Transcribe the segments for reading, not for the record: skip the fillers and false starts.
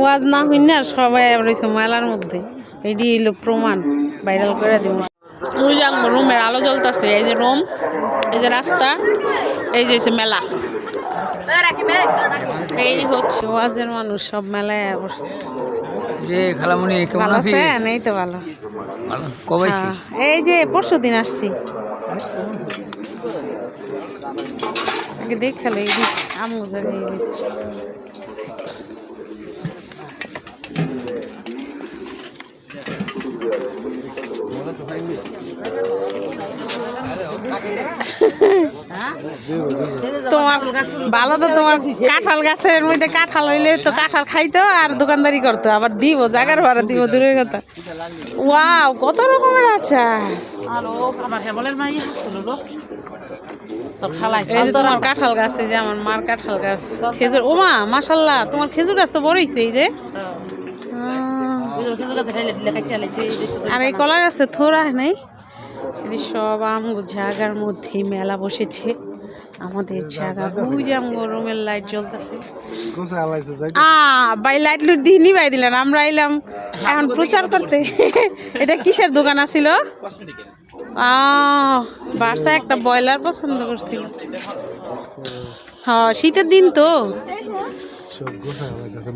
ওয়াজ না হইন না সবাই রয়েছে মেলার মধ্যে। এটি হইল প্রমাণ, ভাইরাল করে দিব। ওই যে রুমের আলো জ্বলতেছে, এই যে রুম, এই যে রাস্তা, এই যে মেলা। এই হচ্ছে ওয়াজের মানুষ সব মেলায় বসছে। ভালো আছেন? এই তো ভালো। এই যে পরশু দিন আসছি, আগে দেখালো এই আমু জায়গায় তোমার ভালো তো, তোমার কাঁঠাল গাছের মধ্যে কাঁঠাল হইলে তো কাঁঠাল খাইতো আর দোকানদারি করতো, আবার দিব জাগার ভাড়া দিব দূরের কথা। ওয়াও, কত রকমের আচার। তোমার কাঁঠাল গাছ, এই যে আমার মার কাঁঠাল গাছ, খেজুর। ওমা মাশাল্লাহ, তোমার খেজুর গাছ তো বড় হইছে। এই যে আর এই কলা গাছে থোড়া নেই। এটি সব আমগো জায়গার মধ্যে মেলা বসেছে। আমাদের জায়গা বুঝ আমগো রুমের লাইট জ্বলতেছে। ভাই লাইট লুট দিয়ে নিবাই দিলেন, আমরা এলাম এখন প্রচার করতে। এটা কিসের দোকান আছিল? বাসা একটা ব্রয়লার পছন্দ করছিল। হ্যাঁ, শীতের দিন তো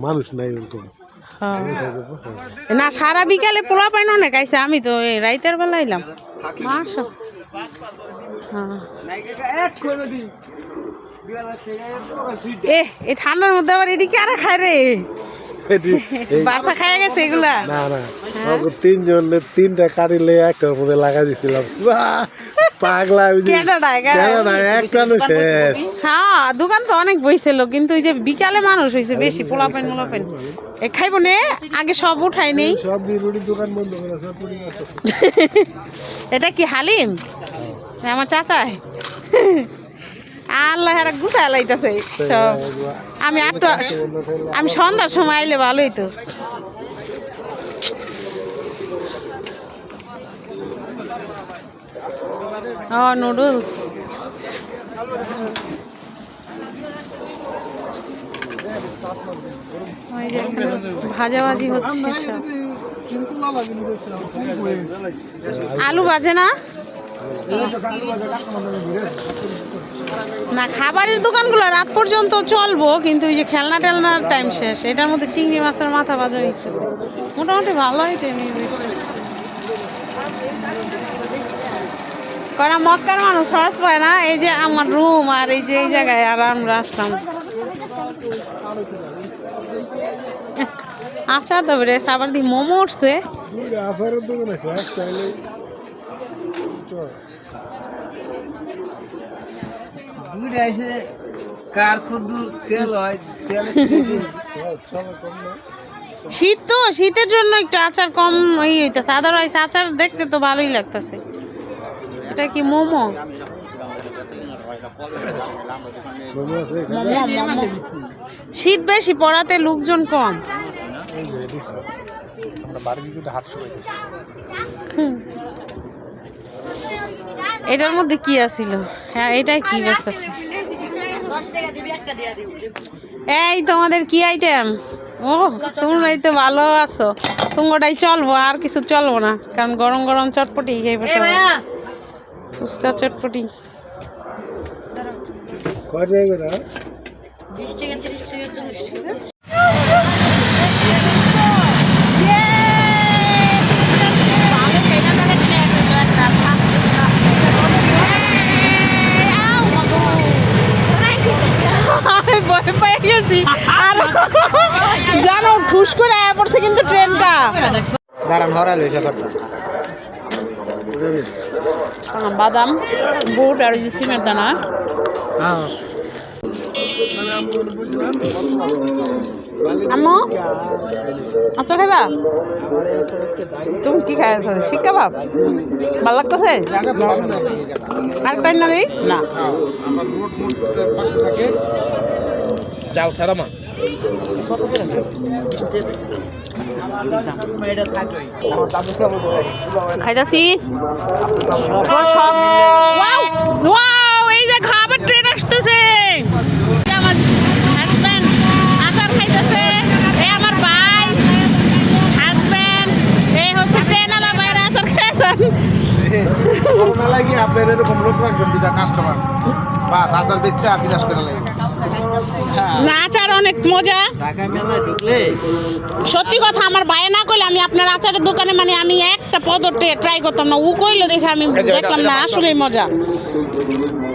মানুষ নাই ওরকম না। সারা বিকালে পোলা পাইন অনেক আইসে, আমি তো এই রাইতের বেলা এলাম। এই ঠান্ডার মধ্যে আবার এটি কি আর খায় রে? বাসা খায় গেছে এগুলা। না না, তিনজন তিনটা কাটিলে একটার মধ্যে লাগাই দিছিলাম। পাগলা শেষ। হ্যাঁ, দোকান তো অনেক বইছিল, কিন্তু ওই যে বিকালে মানুষ হয়েছে বেশি। পোলা পাইন মোলা পাইন খাইব নে, আগে সব উঠাই নেই। দোকান বন্ধ করে সব। এটা কি হালিম? আমার চাচাই আল্লাহ হেরা গুছায় লাইতেছে সব। আমি সন্ধ্যার সময় আইলে ভালোই তো। নুডলস, ভাজাভাজি হচ্ছে সব। আলু ভাজে না? না, খাবারের দোকানগুলো রাত পর্যন্ত চলবো, কিন্তু ওই যে খেলনা টেলনার টাইম শেষ। এটার মধ্যে চিংড়ি মাছের মাথা ভাজা হচ্ছে, মোটামুটি ভালো হয়েছে। কারণ মক্কার মানুষ সহজ পায় না। এই যে আমার রুম আর এই যে এই জায়গায় আর আমরা আসলাম। আচ্ছা, তবে আবার দি মোমো উঠছে। শীত তো, শীতের জন্য একটু আচার কম হইতেছে, আদারওয়াইজ আচার দেখতে তো ভালোই লাগতেছে। এটা কি মোমো? শীত বেশি পড়াতে লোকজন কম। এটার মধ্যে কি আছিল? হ্যাঁ, এটাই কি ব্যস্ত আছে? এই তোমাদের কি আইটেম? ও, তোমরাই তো ভালো আছো, তোমরাই চলবো, আর কিছু চলবো না, কারণ গরম গরম চটপটি খাইবে সবাই। ফুচকা চটপটি ভয় পেয়ে গেছি। আর জানো, ঠুস করে আয়া পড়ছে কিন্তু ট্রেনটা। বাদাম, বুট আর সিমের দানা। আম্মু আচ্ছা খাইবা? তুমি কি খাই? শিক্ষা ভাব ভালো লাগতেছে? আরেকটা না দিই না, চাল ছাড়া মা খাইতাছি। এই যে খাবার ট্রেন আসতেছে, আমার হাজবেন্ড আচার খাইতেছে, এই আমার দেন মেলায় গিয়ে আপনার এরকম লোক রাখবেন দুটা কাস্টমার বাস আচার বেচা বিনাশ করে লাগে না আচার অনেক মজা সত্যি কথা আমার ভাই না কইলে আমি আপনার আচারের দোকানে মানে আমি একটা পদটে ট্রাই করতাম না ও কইলো দেখে আমি দেখলাম না আসলেই মজা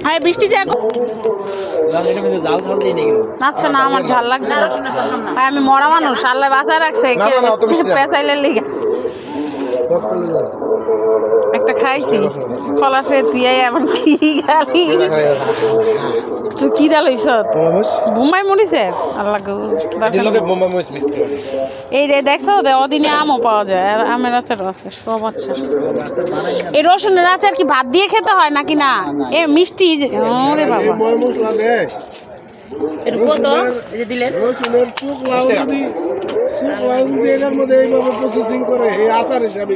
হ্যাঁ বৃষ্টি যা আচ্ছা না আমার ঝাল লাগবে না ভাই আমি মরা মানুষ আল্লাহ বাঁচা রাখছে পেঁচাইলের লিগে একটা খাইছি পলাশে তুই এমন কি গালি তুই কি ডাল হইছ বোম্বাই মরিছে আল্লাহ এই রে দেখছো অদিনে আমও পাওয়া যায় আমের আচার আছে সব আচার এই রসুনের আচার কি ভাত দিয়ে খেতে হয় নাকি না এ মিষ্টি ওরে বাবা এর মধ্যে এইভাবে প্রসেসিং করে এই আচার হিসাবে